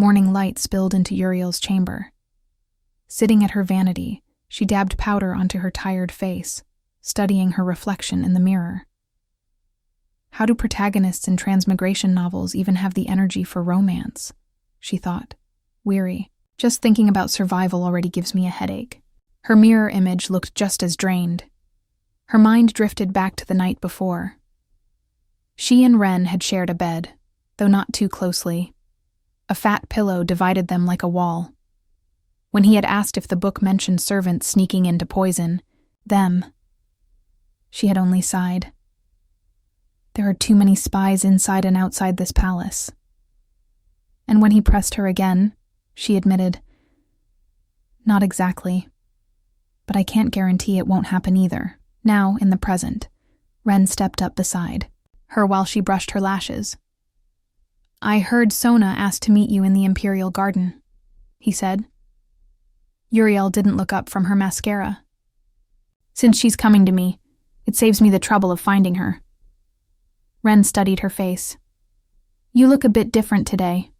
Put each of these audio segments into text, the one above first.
Morning light spilled into Uriel's chamber. Sitting at her vanity, she dabbed powder onto her tired face, studying her reflection in the mirror. How do protagonists in transmigration novels even have the energy for romance? She thought, weary. Just thinking about survival already gives me a headache. Her mirror image looked just as drained. Her mind drifted back to the night before. She and Ren had shared a bed, though not too closely. A fat pillow divided them like a wall. When he had asked if the book mentioned servants sneaking in to poison them, she had only sighed. There are too many spies inside and outside this palace. And when he pressed her again, she admitted, "Not exactly. But I can't guarantee it won't happen either." Now, in the present, Ren stepped up beside her while she brushed her lashes. "I heard Sona asked to meet you in the Imperial Garden," he said. Uriel didn't look up from her mascara. "Since she's coming to me, it saves me the trouble of finding her." Ren studied her face. "You look a bit different today."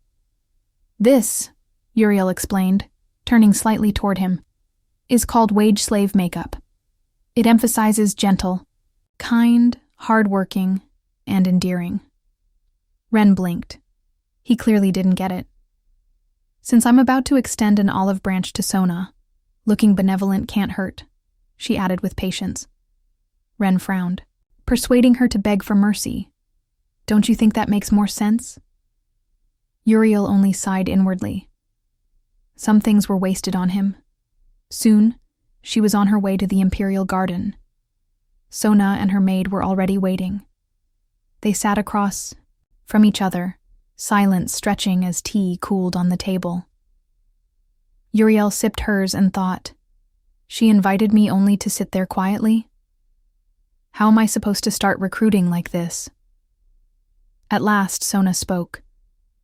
"This," Uriel explained, turning slightly toward him, "is called wage-slave makeup. It emphasizes gentle, kind, hard-working, and endearing." Ren blinked. He clearly didn't get it. "Since I'm about to extend an olive branch to Sona, looking benevolent can't hurt," she added with patience. Ren frowned. "Persuading her to beg for mercy. Don't you think that makes more sense?" Uriel only sighed inwardly. Some things were wasted on him. Soon, she was on her way to the Imperial Garden. Sona and her maid were already waiting. They sat across from each other, silence stretching as tea cooled on the table. Uriel sipped hers and thought, "She invited me only to sit there quietly? How am I supposed to start recruiting like this?" At last, Sona spoke,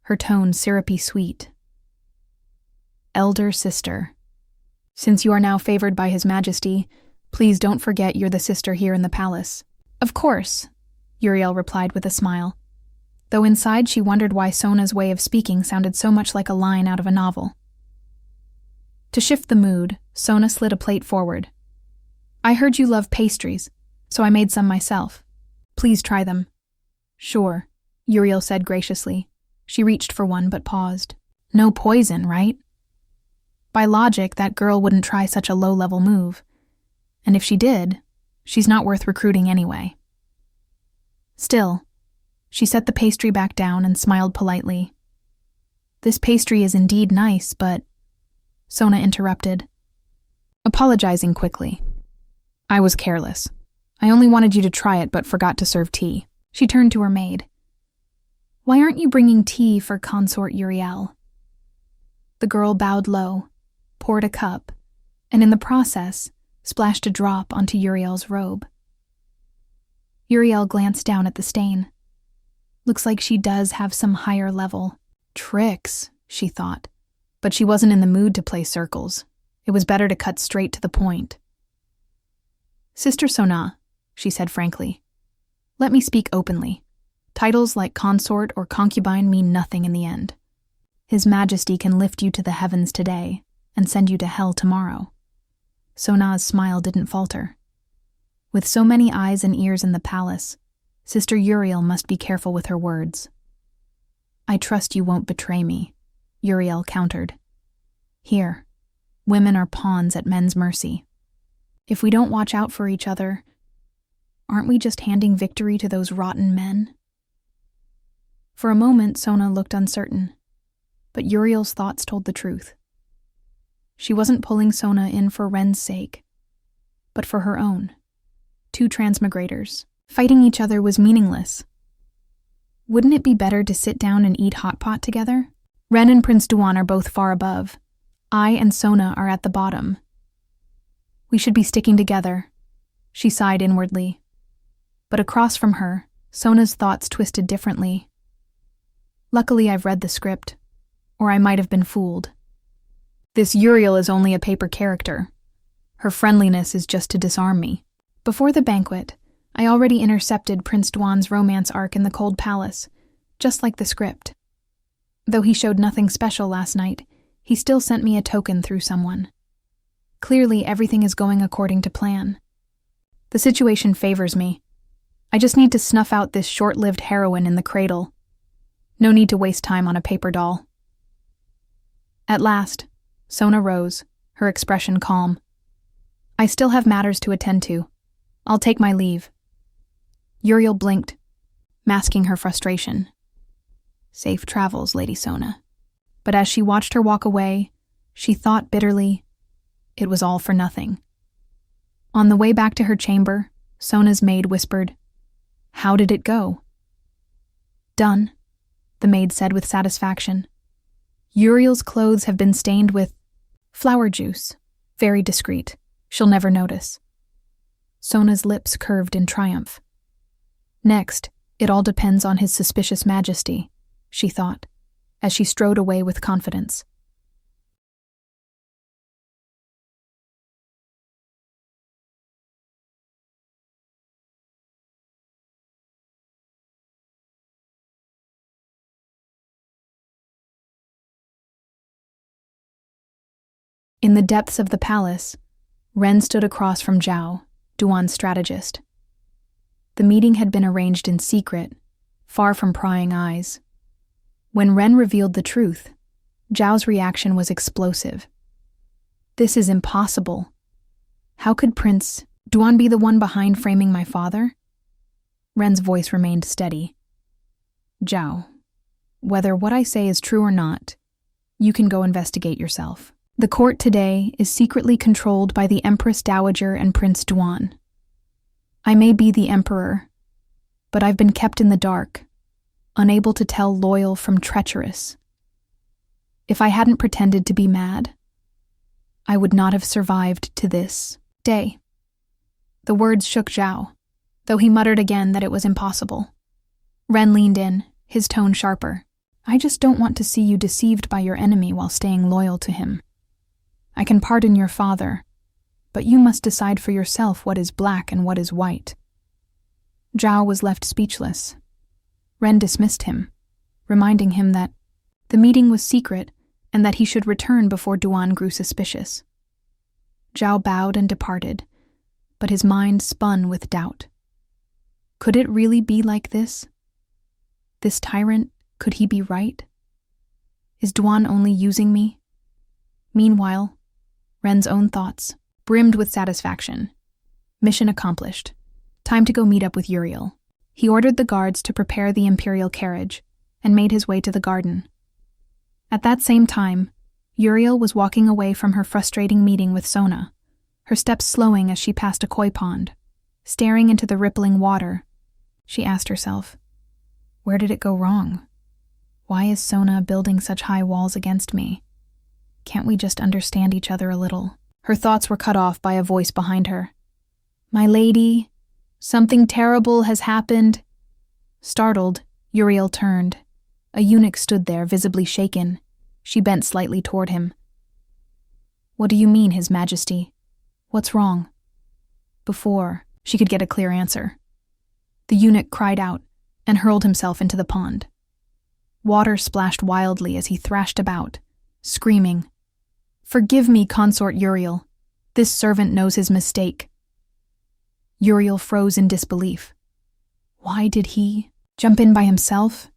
her tone syrupy sweet. "Elder sister, since you are now favored by His Majesty, please don't forget you're the sister here in the palace." "Of course," Uriel replied with a smile, though inside she wondered why Sona's way of speaking sounded so much like a line out of a novel. To shift the mood, Sona slid a plate forward. "I heard you love pastries, so I made some myself. Please try them." "Sure," Uriel said graciously. She reached for one but paused. "No poison, right?" By logic, that girl wouldn't try such a low-level move. And if she did, she's not worth recruiting anyway. Still, she set the pastry back down and smiled politely. "This pastry is indeed nice, but—" Sona interrupted, apologizing quickly. "I was careless. I only wanted you to try it but forgot to serve tea." She turned to her maid. "Why aren't you bringing tea for Consort Uriel?" The girl bowed low, poured a cup, and in the process, splashed a drop onto Uriel's robe. Uriel glanced down at the stain. Looks like she does have some higher level tricks, she thought. But she wasn't in the mood to play circles. It was better to cut straight to the point. "Sister Sona," she said frankly, "let me speak openly. Titles like consort or concubine mean nothing in the end. His Majesty can lift you to the heavens today and send you to hell tomorrow." Sona's smile didn't falter. With so many eyes and ears in the palace, Sister Uriel must be careful with her words. "I trust you won't betray me," Uriel countered. "Here, women are pawns at men's mercy. If we don't watch out for each other, aren't we just handing victory to those rotten men?" For a moment, Sona looked uncertain, but Uriel's thoughts told the truth. She wasn't pulling Sona in for Ren's sake, but for her own. Two transmigrators. Fighting each other was meaningless. Wouldn't it be better to sit down and eat hot pot together? Ren and Prince Duan are both far above. I and Sona are at the bottom. We should be sticking together, she sighed inwardly. But across from her, Sona's thoughts twisted differently. Luckily, I've read the script, or I might have been fooled. This Uriel is only a paper character. Her friendliness is just to disarm me. Before the banquet, I already intercepted Prince Duan's romance arc in the Cold Palace, just like the script. Though he showed nothing special last night, he still sent me a token through someone. Clearly, everything is going according to plan. The situation favors me. I just need to snuff out this short-lived heroine in the cradle. No need to waste time on a paper doll. At last, Sona rose, her expression calm. I still have matters to attend to. I'll take my leave. Uriel blinked, masking her frustration. Safe travels, Lady Sona. But as she watched her walk away, she thought bitterly, it was all for nothing. On the way back to her chamber, Sona's maid whispered, "How did it go?" "Done," the maid said with satisfaction. "Uriel's clothes have been stained with flower juice. Very discreet. She'll never notice." Sona's lips curved in triumph. Next, it all depends on his suspicious majesty, she thought, as she strode away with confidence. In the depths of the palace, Ren stood across from Zhao, Duan's strategist. The meeting had been arranged in secret, far from prying eyes. When Ren revealed the truth, Zhao's reaction was explosive. "This is impossible. How could Prince Duan be the one behind framing my father?" Ren's voice remained steady. "Zhao, whether what I say is true or not, you can go investigate yourself. The court today is secretly controlled by the Empress Dowager and Prince Duan. I may be the emperor, but I've been kept in the dark, unable to tell loyal from treacherous. If I hadn't pretended to be mad, I would not have survived to this day." The words shook Zhao, though he muttered again that it was impossible. Ren leaned in, his tone sharper. "I just don't want to see you deceived by your enemy while staying loyal to him. I can pardon your father, but you must decide for yourself what is black and what is white." Zhao was left speechless. Ren dismissed him, reminding him that the meeting was secret and that he should return before Duan grew suspicious. Zhao bowed and departed, but his mind spun with doubt. Could it really be like this? This tyrant, could he be right? Is Duan only using me? Meanwhile, Ren's own thoughts brimmed with satisfaction. Mission accomplished. Time to go meet up with Uriel. He ordered the guards to prepare the imperial carriage and made his way to the garden. At that same time, Uriel was walking away from her frustrating meeting with Sona, her steps slowing as she passed a koi pond. Staring into the rippling water, she asked herself, where did it go wrong? Why is Sona building such high walls against me? Can't we just understand each other a little? Her thoughts were cut off by a voice behind her. "My lady, something terrible has happened." Startled, Uriel turned. A eunuch stood there, visibly shaken. She bent slightly toward him. "What do you mean, His Majesty? What's wrong?" Before she could get a clear answer, the eunuch cried out and hurled himself into the pond. Water splashed wildly as he thrashed about, screaming, "Forgive me, Consort Uriel. This servant knows his mistake." Uriel froze in disbelief. Why did he jump in by himself?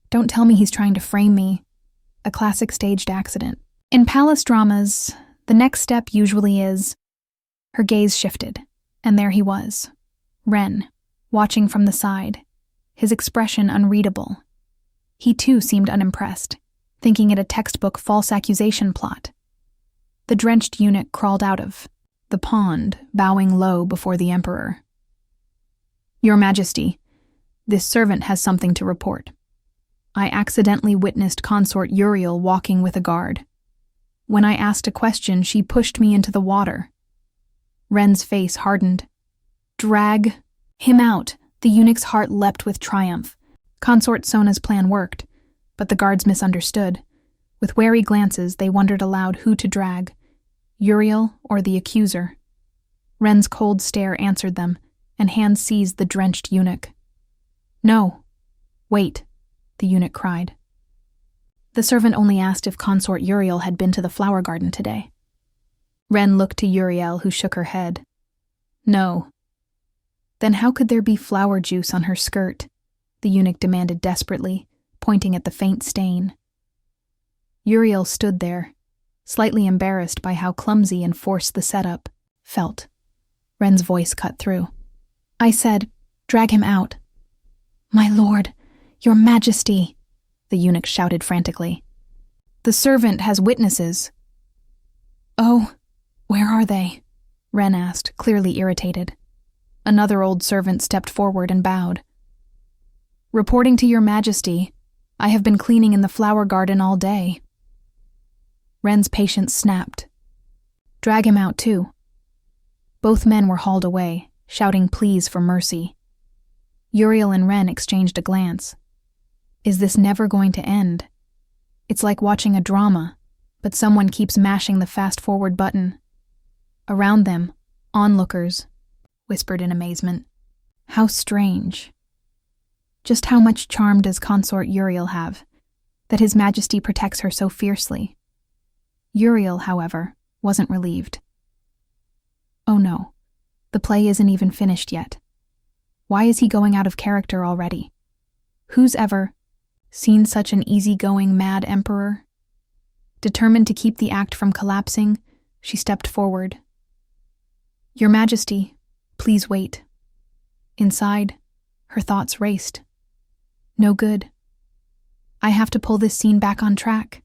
Don't tell me he's trying to frame me. A classic staged accident. In palace dramas, the next step usually is... Her gaze shifted, and there he was, Ren, watching from the side, his expression unreadable. He too seemed unimpressed, thinking it a textbook false accusation plot. The drenched eunuch crawled out of the pond, bowing low before the emperor. "Your Majesty, this servant has something to report. I accidentally witnessed Consort Uriel walking with a guard. When I asked a question, she pushed me into the water." Ren's face hardened. "Drag him out." The eunuch's heart leapt with triumph. Consort Sona's plan worked, but the guards misunderstood. With wary glances, they wondered aloud who to drag, Uriel or the accuser. Ren's cold stare answered them, and hands seized the drenched eunuch. "No, wait," the eunuch cried. The servant only asked if Consort Uriel had been to the flower garden today. Ren looked to Uriel, who shook her head. No. Then how could there be flower juice on her skirt? The eunuch demanded desperately, pointing at the faint stain. Uriel stood there, slightly embarrassed by how clumsy and forced the setup felt. Ren's voice cut through. I said, drag him out. My lord, your majesty, the eunuch shouted frantically. The servant has witnesses. Oh, where are they? Ren asked, clearly irritated. Another old servant stepped forward and bowed. Reporting to your majesty, I have been cleaning in the flower garden all day. Ren's patience snapped. Drag him out too. Both men were hauled away, shouting pleas for mercy. Uriel and Ren exchanged a glance. Is this never going to end? It's like watching a drama, but someone keeps mashing the fast-forward button. Around them, onlookers whispered in amazement. How strange. Just how much charm does Consort Uriel have, that His Majesty protects her so fiercely? Uriel, however, wasn't relieved. Oh no, the play isn't even finished yet. Why is he going out of character already? Who's ever seen such an easygoing mad emperor? Determined to keep the act from collapsing, she stepped forward. Your Majesty, please wait. Inside, her thoughts raced. No good. I have to pull this scene back on track.